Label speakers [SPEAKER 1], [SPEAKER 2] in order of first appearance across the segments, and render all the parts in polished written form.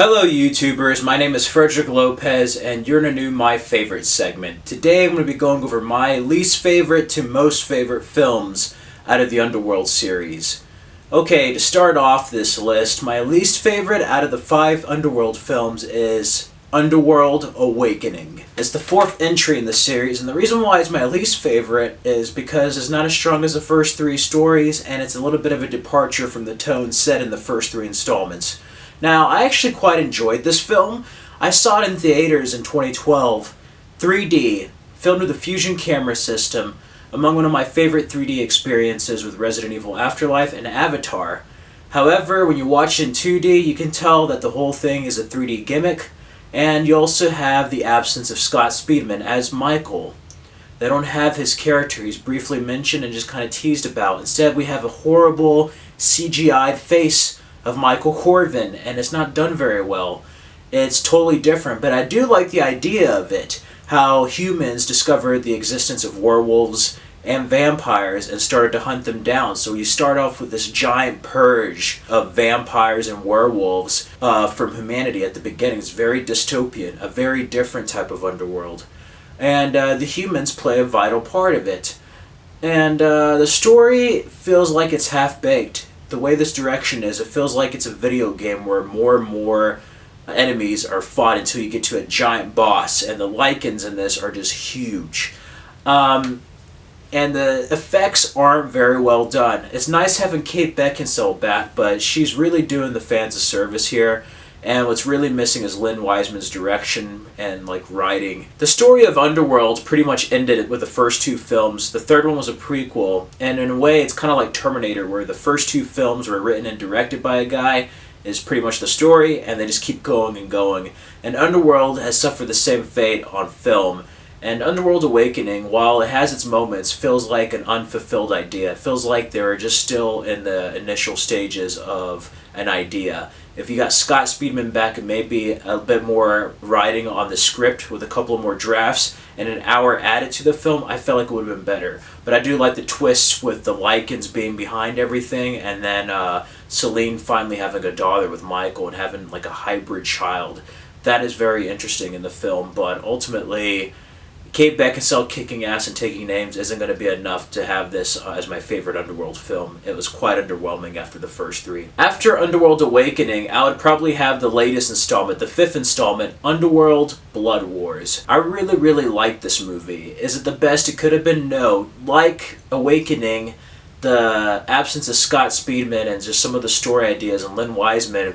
[SPEAKER 1] Hello YouTubers, my name is Frederick Lopez and you're in a new My Favorite segment. Today I'm going to be going over my least favorite to most favorite films out of the Underworld series. Okay, to start off this list, my least favorite out of the 5 Underworld films is Underworld Awakening. It's the 4th entry in the series, and the reason why it's my least favorite is because it's not as strong as the first 3 stories and it's a little bit of a departure from the tone set in the first 3 installments. Now, I actually quite enjoyed this film. I saw it in theaters in 2012, 3D, filmed with a Fusion camera system, among one of my favorite 3D experiences with Resident Evil Afterlife and Avatar. However, when you watch it in 2D, you can tell that the whole thing is a 3D gimmick, and you also have the absence of Scott Speedman as Michael. They don't have his character. He's briefly mentioned and just kind of teased about. Instead, we have a horrible CGI'd face of Michael Corvin, and it's not done very well. It's totally different, but I do like the idea of it, how humans discovered the existence of werewolves and vampires and started to hunt them down. So you start off with this giant purge of vampires and werewolves from humanity at the beginning. It's very dystopian, a very different type of underworld. And the humans play a vital part of it. And the story feels like it's half-baked. The way this direction is, it feels like it's a video game where more and more enemies are fought until you get to a giant boss, and the Lycans in this are just huge. And the effects aren't very well done. It's nice having Kate Beckinsale back, but she's really doing the fans a service here. And what's really missing is Lynn Wiseman's direction and writing. The story of Underworld pretty much ended with the first 2 films. The third one was a prequel, and in a way it's kind of like Terminator, where the first 2 films were written and directed by a guy, is pretty much the story, and they just keep going and going. And Underworld has suffered the same fate on film. And Underworld Awakening, while it has its moments, feels like an unfulfilled idea. It feels like they're just still in the initial stages of an idea. If you got Scott Speedman back and maybe a bit more writing on the script with a couple of more drafts and an hour added to the film, I felt like it would have been better. But I do like the twists with the Lycans being behind everything, and then Celine finally having a daughter with Michael and having a hybrid child. That is very interesting in the film, but ultimately Kate Beckinsale kicking ass and taking names isn't going to be enough to have this as my favorite Underworld film. It was quite underwhelming after the first 3. After Underworld Awakening, I would probably have the latest installment, the 5th installment, Underworld Blood Wars. I really liked this movie. Is it the best it could have been? No. Like Awakening, the absence of Scott Speedman and just some of the story ideas and Lynn Wiseman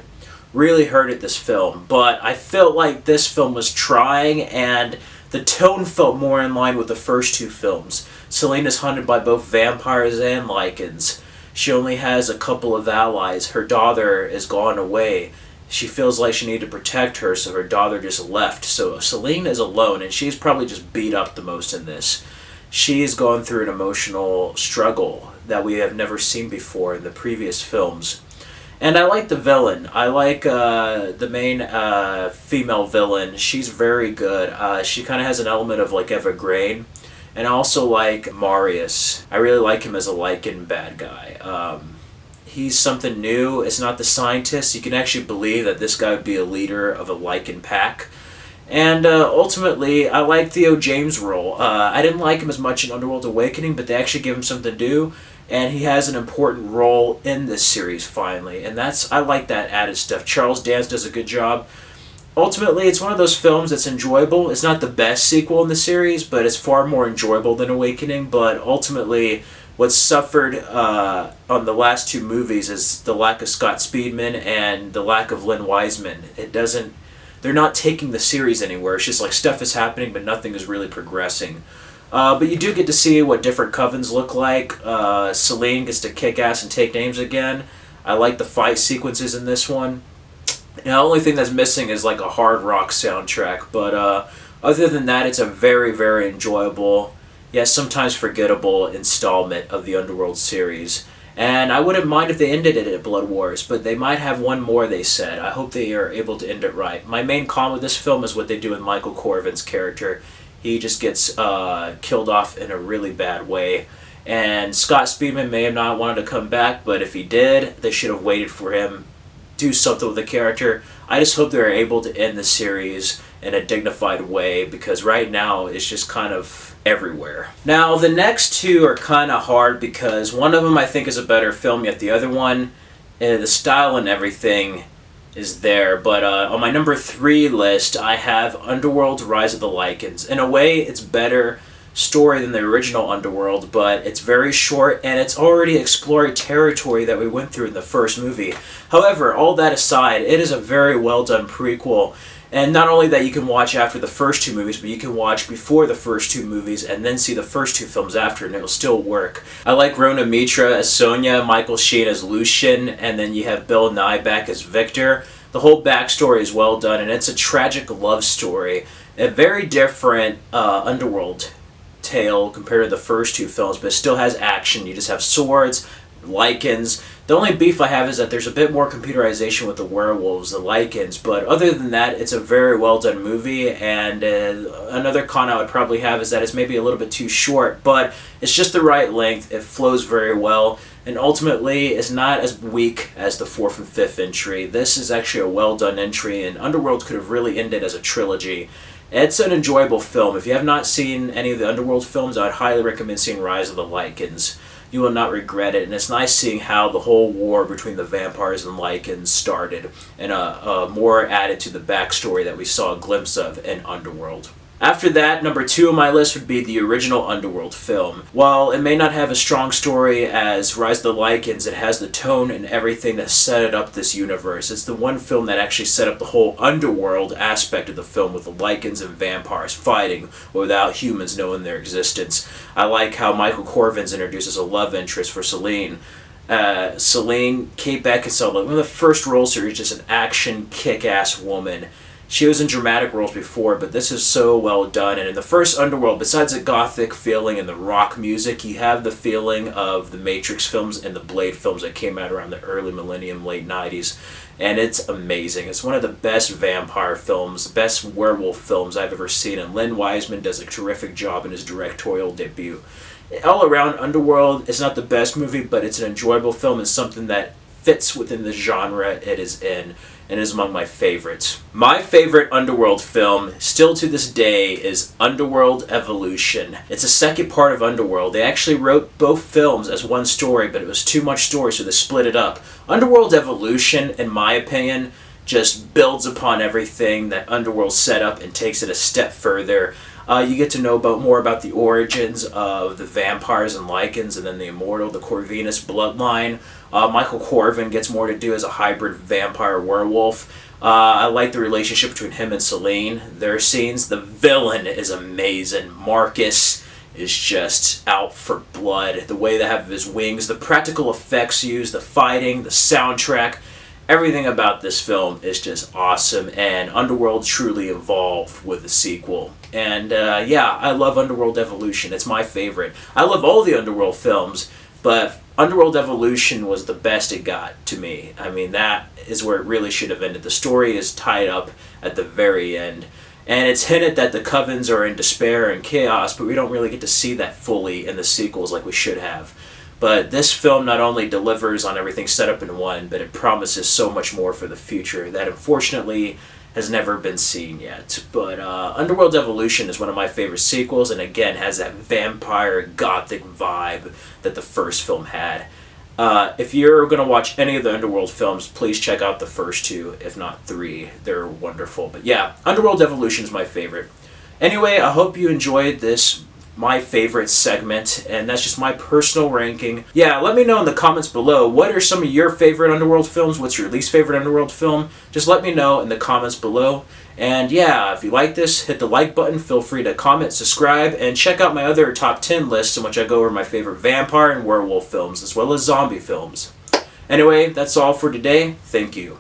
[SPEAKER 1] really hurted this film. But I felt like this film was trying, and the tone felt more in line with the first 2 films. Celine is hunted by both vampires and Lycans. She only has a couple of allies. Her daughter is gone away. She feels like she needed to protect her, so her daughter just left. So Celine is alone, and she's probably just beat up the most in this. She's gone through an emotional struggle that we have never seen before in the previous films. And I like the villain. I like the main female villain. She's very good. She kind of has an element of Eva Green. And I also like Marius. I really like him as a Lycan bad guy. He's something new. It's not the scientist. You can actually believe that this guy would be a leader of a Lycan pack. And ultimately, I like Theo James' role. I didn't like him as much in Underworld Awakening, but they actually give him something to do. And he has an important role in this series, finally. And I like that added stuff. Charles Dance does a good job. Ultimately, it's one of those films that's enjoyable. It's not the best sequel in the series, but it's far more enjoyable than Awakening. But ultimately, what's suffered on the last 2 movies is the lack of Scott Speedman and the lack of Lynn Wiseman. They're not taking the series anywhere. It's just stuff is happening, but nothing is really progressing. But you do get to see what different covens look like. Celine gets to kick ass and take names again. I like the fight sequences in this one. And the only thing that's missing is a hard rock soundtrack. But other than that, it's a very enjoyable, yet sometimes forgettable installment of the Underworld series. And I wouldn't mind if they ended it at Blood Wars, but they might have one more, they said. I hope they are able to end it right. My main con with this film is what they do with Michael Corvin's character. He just gets killed off in a really bad way. And Scott Speedman may have not wanted to come back, but if he did, they should have waited for him, do something with the character. I just hope they're able to end the series in a dignified way, because right now it's just kind of everywhere. Now, the next two are kind of hard because one of them I think is a better film, yet the other one, the style and everything is there. But on my number 3 list, I have Underworld Rise of the Lycans. In a way, it's better story than the original Underworld, but it's very short and it's already explored territory that we went through in the first movie. However, all that aside, it is a very well done prequel. And not only that, you can watch after the first 2 movies, but you can watch before the first 2 movies and then see the first 2 films after, and it'll still work. I like Rona Mitra as Sonia, Michael Sheen as Lucian, and then you have Bill Nye back as Victor. The whole backstory is well done, and it's a tragic love story. A very different Underworld tale compared to the first 2 films, but it still has action. You just have swords, Lycans. The only beef I have is that there's a bit more computerization with the werewolves, the Lycans, but other than that, it's a very well done movie. And another con I would probably have is that it's maybe a little bit too short, but it's just the right length. It flows very well, and ultimately it's not as weak as the 4th and 5th entry. This is actually a well done entry, and Underworld could have really ended as a trilogy. It's an enjoyable film. If you have not seen any of the Underworld films, I would highly recommend seeing Rise of the Lycans. You will not regret it, and it's nice seeing how the whole war between the vampires and Lycans started, and more added to the backstory that we saw a glimpse of in Underworld. After that, number 2 on my list would be the original Underworld film. While it may not have a strong story as Rise of the Lycans, it has the tone and everything that set up this universe. It's the one film that actually set up the whole Underworld aspect of the film, with the Lycans and vampires fighting without humans knowing their existence. I like how Michael Corvin's introduced as a love interest for Selene. Selene, Kate Beckinsale, one of the first roles here, is just an action kick-ass woman. She was in dramatic roles before, but this is so well done. And in the first Underworld, besides the gothic feeling and the rock music, you have the feeling of the Matrix films and the Blade films that came out around the early millennium, late 90s. And it's amazing. It's one of the best vampire films, best werewolf films I've ever seen. And Len Wiseman does a terrific job in his directorial debut. All around, Underworld is not the best movie, but it's an enjoyable film and something that fits within the genre it is in, and is among my favorites. My favorite Underworld film, still to this day, is Underworld Evolution. It's a second part of Underworld. They actually wrote both films as one story, but it was too much story, so they split it up. Underworld Evolution, in my opinion, just builds upon everything that Underworld set up and takes it a step further. You get to know more about the origins of the vampires and Lycans, and then the immortal, the Corvinus bloodline. Michael Corvin gets more to do as a hybrid vampire werewolf. I like the relationship between him and Selene. Their scenes, the villain is amazing. Marcus is just out for blood. The way they have his wings, the practical effects used, the fighting, the soundtrack. Everything about this film is just awesome, and Underworld truly evolved with the sequel. And yeah, I love Underworld Evolution. It's my favorite. I love all the Underworld films, but Underworld Evolution was the best it got to me. I mean, that is where it really should have ended. The story is tied up at the very end. And it's hinted that the Covens are in despair and chaos, but we don't really get to see that fully in the sequels like we should have. But this film not only delivers on everything set up in one, but it promises so much more for the future that unfortunately has never been seen yet. But Underworld Evolution is one of my favorite sequels, and again has that vampire gothic vibe that the first film had. If you're going to watch any of the Underworld films, please check out the first 2, if not 3. They're wonderful. But yeah, Underworld Evolution is my favorite. Anyway, I hope you enjoyed this my favorite segment, and that's just my personal ranking. Yeah, let me know in the comments below, what are some of your favorite Underworld films? What's your least favorite Underworld film? Just let me know in the comments below. And yeah, if you like this, hit the like button, feel free to comment, subscribe, and check out my other top 10 lists in which I go over my favorite vampire and werewolf films, as well as zombie films. Anyway, that's all for today. Thank you.